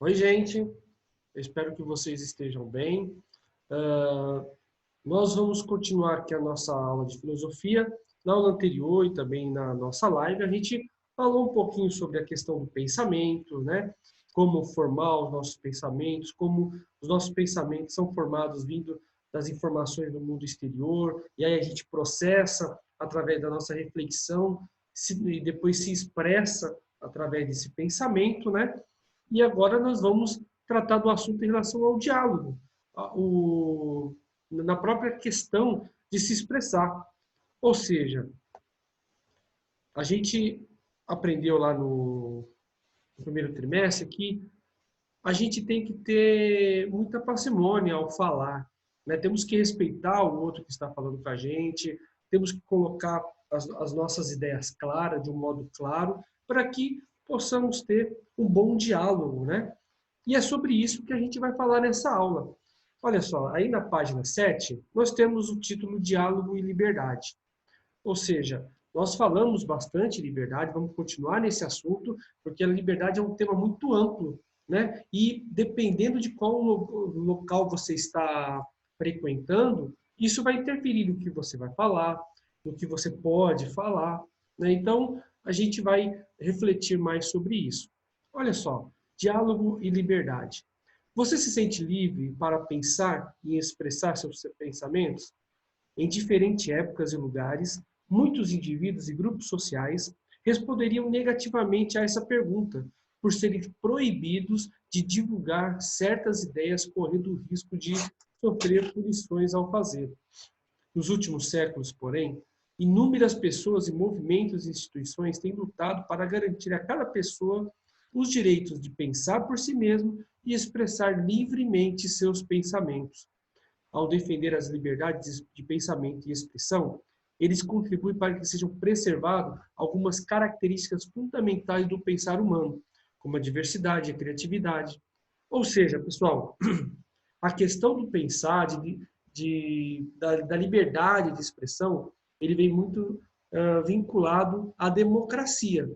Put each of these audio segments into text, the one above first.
Oi, gente. Eu espero que vocês estejam bem. Ah, Nós vamos continuar aqui a nossa aula de filosofia. Na aula anterior e também na nossa live, a gente falou um pouquinho sobre a questão do pensamento, né? Como formar os nossos pensamentos, como os nossos pensamentos são formados vindo das informações do mundo exterior, e aí a gente processa através da nossa reflexão e depois se expressa através desse pensamento, né? E agora nós vamos tratar do assunto em relação ao diálogo, na própria questão de se expressar. Ou seja, a gente aprendeu lá no primeiro trimestre que a gente tem que ter muita parcimônia ao falar, né? Temos que respeitar o outro que está falando com a gente, temos que colocar as nossas ideias claras, de um modo claro, para que possamos ter um bom diálogo, né? E é sobre isso que a gente vai falar nessa aula. Olha só, aí na página 7, nós temos o título Diálogo e Liberdade. Ou seja, nós falamos bastante liberdade, vamos continuar nesse assunto, porque a liberdade é um tema muito amplo, né? E dependendo de qual local você está frequentando, isso vai interferir no que você vai falar, no que você pode falar, né? Então, a gente vai refletir mais sobre isso. Olha só, diálogo e liberdade. Você se sente livre para pensar e expressar seus pensamentos? Em diferentes épocas e lugares, muitos indivíduos e grupos sociais responderiam negativamente a essa pergunta, por serem proibidos de divulgar certas ideias, correndo o risco de sofrer punições ao fazer. Nos últimos séculos, porém, inúmeras pessoas e movimentos e instituições têm lutado para garantir a cada pessoa os direitos de pensar por si mesmo e expressar livremente seus pensamentos. Ao defender as liberdades de pensamento e expressão, eles contribuem para que sejam preservadas algumas características fundamentais do pensar humano, como a diversidade, a criatividade. Ou seja, pessoal, a questão do pensar, da liberdade de expressão, ele vem muito vinculado à democracia,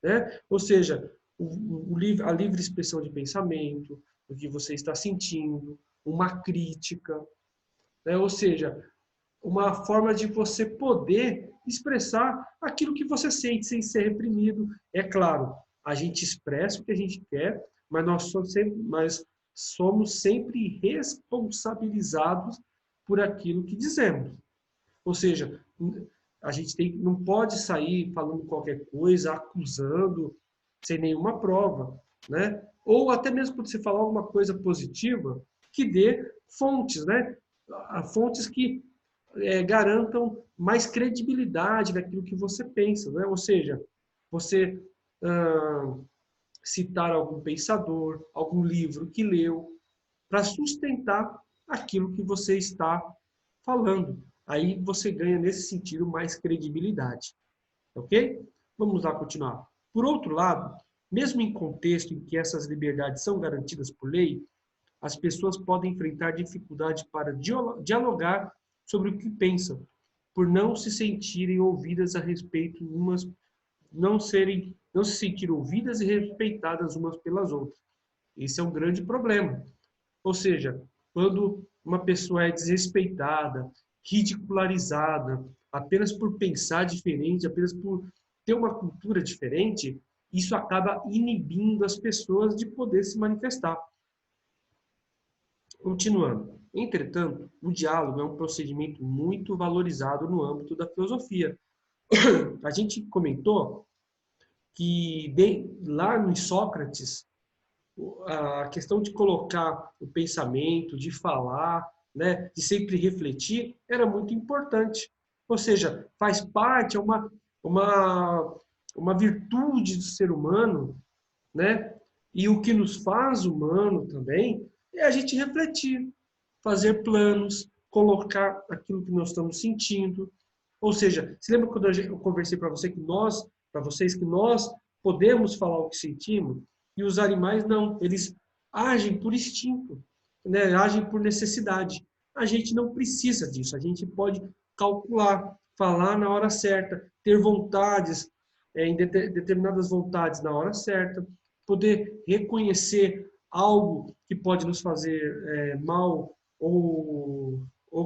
né? Ou seja, a livre expressão de pensamento, o que você está sentindo, uma crítica, né? Ou seja, uma forma de você poder expressar aquilo que você sente sem ser reprimido. É claro, a gente expressa o que a gente quer, mas somos sempre responsabilizados por aquilo que dizemos. Ou seja, a gente não pode sair falando qualquer coisa, acusando, sem nenhuma prova, né? Ou até mesmo quando você falar alguma coisa positiva, que dê fontes, né? Fontes que garantam mais credibilidade daquilo que você pensa, né? Ou seja, você ah, citar algum pensador, algum livro que leu, para sustentar aquilo que você está falando. Aí você ganha, nesse sentido, mais credibilidade. Ok? Vamos lá continuar. Por outro lado, mesmo em contexto em que essas liberdades são garantidas por lei, as pessoas podem enfrentar dificuldade para dialogar sobre o que pensam, por não se sentirem ouvidas a respeito umas, não se sentir ouvidas e respeitadas umas pelas outras. Esse é um grande problema. Ou seja, quando uma pessoa é desrespeitada, ridicularizada, apenas por pensar diferente, apenas por ter uma cultura diferente, isso acaba inibindo as pessoas de poder se manifestar. Continuando. Entretanto, o diálogo é um procedimento muito valorizado no âmbito da filosofia. A gente comentou que lá em Sócrates, a questão de colocar o pensamento, de falar, né, de sempre refletir, era muito importante. Ou seja, faz parte, é uma, uma virtude do ser humano, né? E o que nos faz humano também é a gente refletir, fazer planos, colocar aquilo que nós estamos sentindo. Ou seja, se lembra quando eu conversei para vocês que nós podemos falar o que sentimos e os animais não, eles agem por instinto, né? Agem por necessidade. A gente não precisa disso, a gente pode calcular, falar na hora certa, ter vontades, determinadas vontades na hora certa. poder reconhecer algo que pode nos fazer mal ou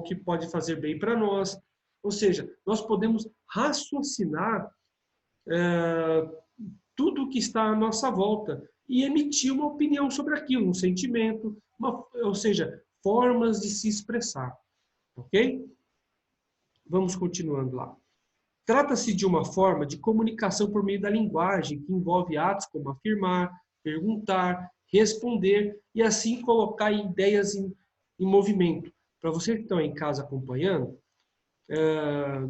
que pode fazer bem para nós. Ou seja, nós podemos raciocinar tudo o que está à nossa volta e emitir uma opinião sobre aquilo, um sentimento, ou seja, formas de se expressar. Ok? Vamos continuando lá. Trata-se de uma forma de comunicação por meio da linguagem, que envolve atos como afirmar, perguntar, responder e assim colocar ideias em movimento. Para você que está em casa acompanhando,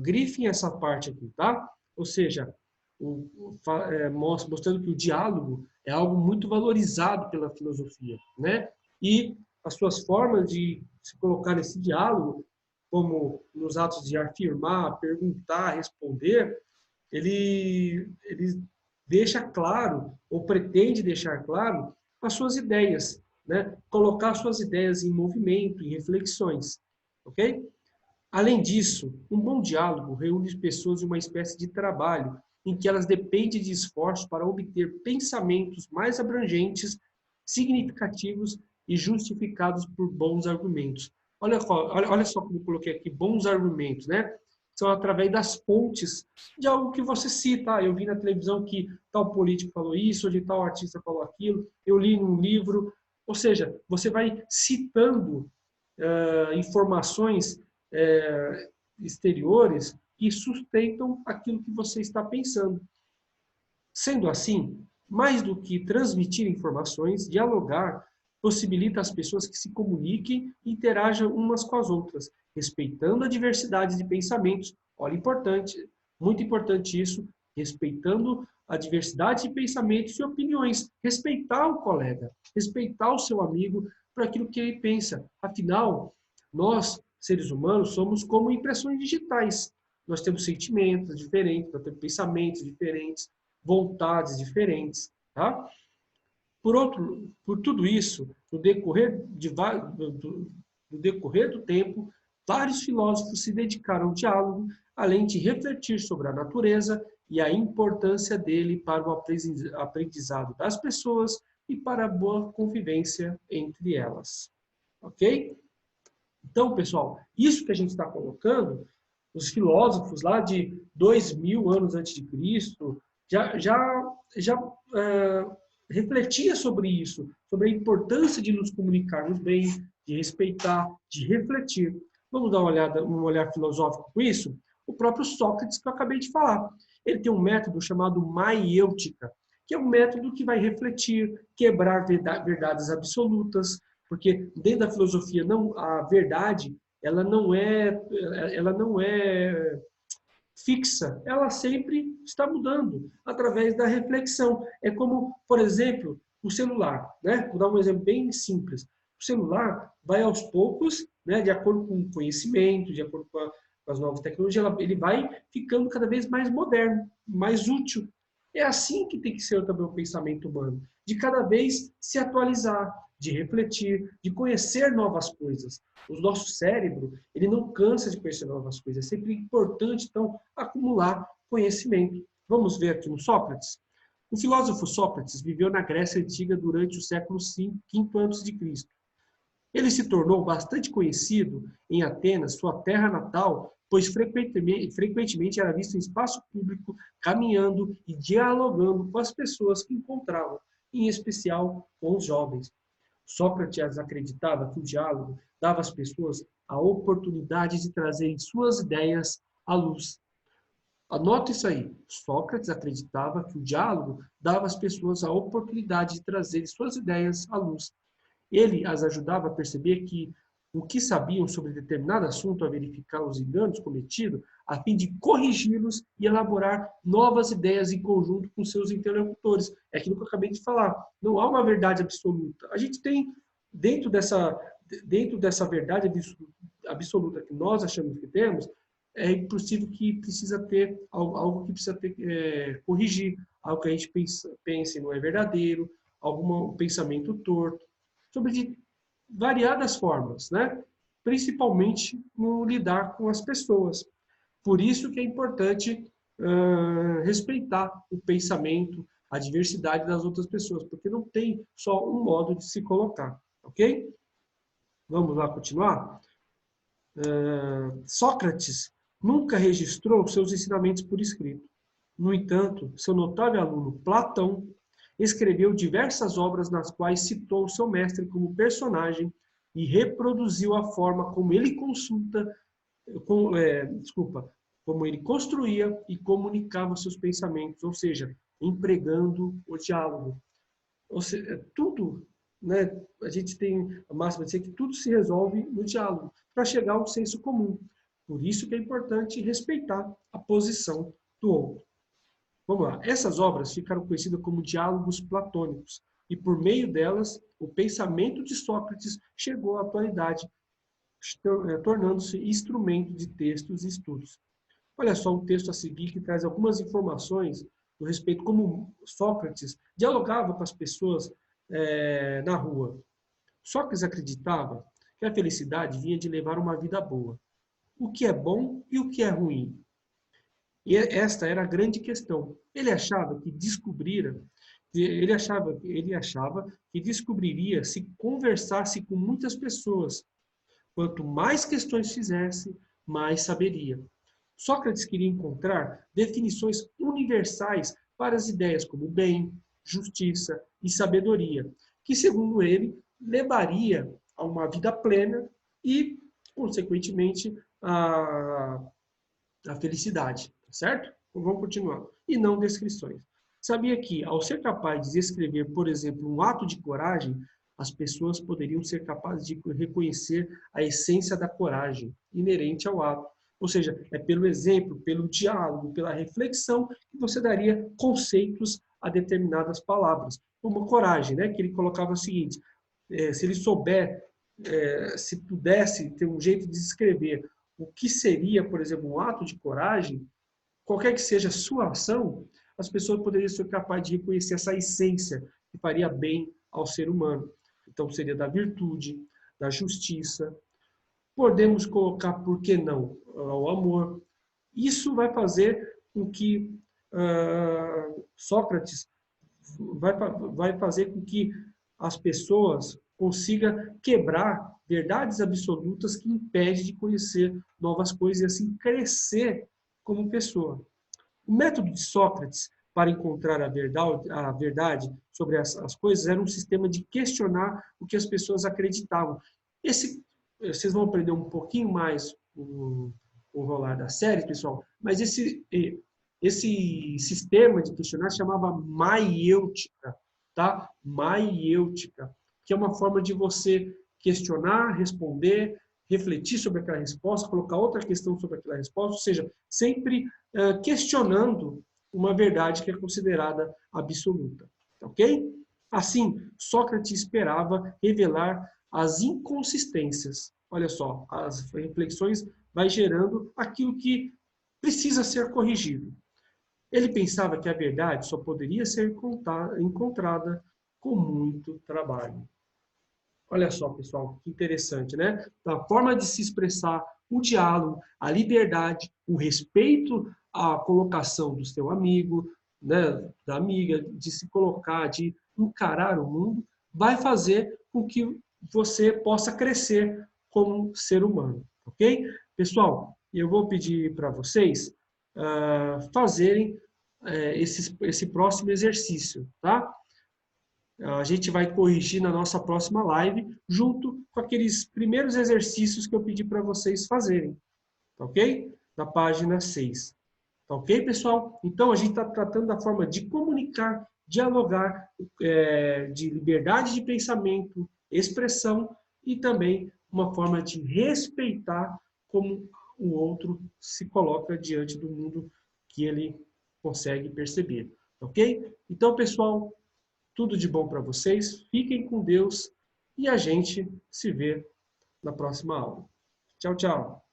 grifem essa parte aqui, tá? Ou seja, mostrando que o diálogo é algo muito valorizado pela filosofia, né? E as suas formas de se colocar nesse diálogo, como nos atos de afirmar, perguntar, responder, ele deixa claro, ou pretende deixar claro, as suas ideias, né? Colocar suas ideias em movimento, em reflexões, ok? Além disso, um bom diálogo reúne pessoas em uma espécie de trabalho em que elas dependem de esforços para obter pensamentos mais abrangentes, significativos e justificados por bons argumentos. Olha só como eu coloquei aqui, bons argumentos, né? São através das fontes de algo que você cita. Eu vi na televisão que tal político falou isso, de tal artista falou aquilo, eu li num livro. Ou seja, você vai citando informações exteriores que sustentam aquilo que você está pensando. Sendo assim, mais do que transmitir informações, dialogar possibilita às pessoas que se comuniquem e interajam umas com as outras, respeitando a diversidade de pensamentos. Olha, importante, muito importante isso, respeitando a diversidade de pensamentos e opiniões. Respeitar o colega, respeitar o seu amigo por aquilo que ele pensa. Afinal, nós, seres humanos, somos como impressões digitais. Nós temos sentimentos diferentes, nós temos pensamentos diferentes, vontades diferentes, tá? Por tudo isso, no decorrer do tempo, vários filósofos se dedicaram ao diálogo, além de refletir sobre a natureza e a importância dele para o aprendizado das pessoas e para a boa convivência entre elas. Ok? Então, pessoal, isso que a gente está colocando, os filósofos lá de 2000 anos antes de Cristo já refletia sobre isso, sobre a importância de nos comunicarmos bem, de respeitar, de refletir. Vamos dar um olhar filosófico com isso? O próprio Sócrates, que eu acabei de falar. Ele tem um método chamado maiêutica, que é um método que vai refletir, quebrar verdades absolutas, porque dentro da filosofia a verdade ela não é fixa, ela sempre está mudando através da reflexão. É como, por exemplo, o celular, né? Vou dar um exemplo bem simples. O celular vai aos poucos, né, de acordo com o conhecimento, de acordo com as novas tecnologias, ele vai ficando cada vez mais moderno, mais útil. É assim que tem que ser também o pensamento humano, de cada vez se atualizar, de refletir, de conhecer novas coisas. O nosso cérebro, ele não cansa de conhecer novas coisas. É sempre importante, então, acumular conhecimento. Vamos ver aqui no Sócrates. O filósofo Sócrates viveu na Grécia Antiga durante o século V a.C. Ele se tornou bastante conhecido em Atenas, sua terra natal, pois frequentemente era visto em espaço público, caminhando e dialogando com as pessoas que encontrava, em especial com os jovens. Sócrates acreditava que o diálogo dava às pessoas a oportunidade de trazerem suas ideias à luz. Anota isso aí. Sócrates acreditava que o diálogo dava às pessoas a oportunidade de trazerem suas ideias à luz. Ele as ajudava a perceber que o que sabiam sobre determinado assunto, a verificar os enganos cometidos, a fim de corrigi-los e elaborar novas ideias em conjunto com seus interlocutores. É aquilo que eu acabei de falar. Não há uma verdade absoluta. A gente tem, dentro dessa verdade absoluta que nós achamos que temos, é impossível que precisa ter algo que precisa ter, corrigir, algo que a gente pense não é verdadeiro, algum pensamento torto, sobre variadas formas, né? Principalmente no lidar com as pessoas. Por isso que é importante respeitar o pensamento, a diversidade das outras pessoas, porque não tem só um modo de se colocar, ok? Vamos lá continuar? Sócrates nunca registrou seus ensinamentos por escrito. No entanto, seu notável aluno Platão escreveu diversas obras nas quais citou seu mestre como personagem e reproduziu a forma como ele como ele construía e comunicava seus pensamentos, ou seja, empregando o diálogo. Ou seja, tudo, né, a gente tem a máxima de dizer que tudo se resolve no diálogo, para chegar a um senso comum. Por isso que é importante respeitar a posição do outro. Vamos lá. Essas obras ficaram conhecidas como diálogos platônicos, e por meio delas, o pensamento de Sócrates chegou à atualidade, tornando-se instrumento de textos e estudos. Olha só um texto a seguir que traz algumas informações do respeito como Sócrates dialogava com as pessoas na rua. Sócrates acreditava que a felicidade vinha de levar uma vida boa. O que é bom e o que é ruim? E esta era a grande questão. Ele achava que descobriria se conversasse com muitas pessoas. Quanto mais questões fizesse, mais saberia. Sócrates queria encontrar definições universais para as ideias como bem, justiça e sabedoria, que, segundo ele, levaria a uma vida plena e, consequentemente, a felicidade, certo? Então, vamos continuar. E não descrições. Sabia que, ao ser capaz de descrever, por exemplo, um ato de coragem, as pessoas poderiam ser capazes de reconhecer a essência da coragem inerente ao ato. Ou seja, é pelo exemplo, pelo diálogo, pela reflexão que você daria conceitos a determinadas palavras. Como coragem, né? Que ele colocava o seguinte, se ele se pudesse ter um jeito de descrever o que seria, por exemplo, um ato de coragem, qualquer que seja a sua ação, as pessoas poderiam ser capazes de reconhecer essa essência que faria bem ao ser humano. Então, seria da virtude, da justiça. Podemos colocar, por que não, ao amor. Isso vai fazer com que Sócrates vai fazer com que as pessoas consigam quebrar verdades absolutas que impedem de conhecer novas coisas e assim crescer como pessoa. O método de Sócrates para encontrar a verdade sobre as coisas era um sistema de questionar o que as pessoas acreditavam. Vocês vão aprender um pouquinho mais o rolar da série, pessoal, mas esse sistema de questionar se chamava maiêutica, tá? Maiêutica, que é uma forma de você questionar, responder, refletir sobre aquela resposta, colocar outra questão sobre aquela resposta, ou seja, sempre questionando uma verdade que é considerada absoluta, ok? Assim, Sócrates esperava revelar as inconsistências. Olha só, as reflexões vai gerando aquilo que precisa ser corrigido. Ele pensava que a verdade só poderia ser encontrada com muito trabalho. Olha só, pessoal, que interessante, né? A forma de se expressar, o diálogo, a liberdade, o respeito à colocação do seu amigo, né, da amiga, de se colocar, de encarar o mundo, vai fazer com que você possa crescer como ser humano, ok? Pessoal, eu vou pedir para vocês fazerem esse próximo exercício, tá? A gente vai corrigir na nossa próxima live, junto com aqueles primeiros exercícios que eu pedi para vocês fazerem, tá ok? Na página 6. Tá ok, pessoal? Então, a gente está tratando da forma de comunicar, dialogar, de liberdade de pensamento, expressão e também uma forma de respeitar como o outro se coloca diante do mundo que ele consegue perceber, ok? Então, pessoal, tudo de bom para vocês, fiquem com Deus e a gente se vê na próxima aula. Tchau, tchau!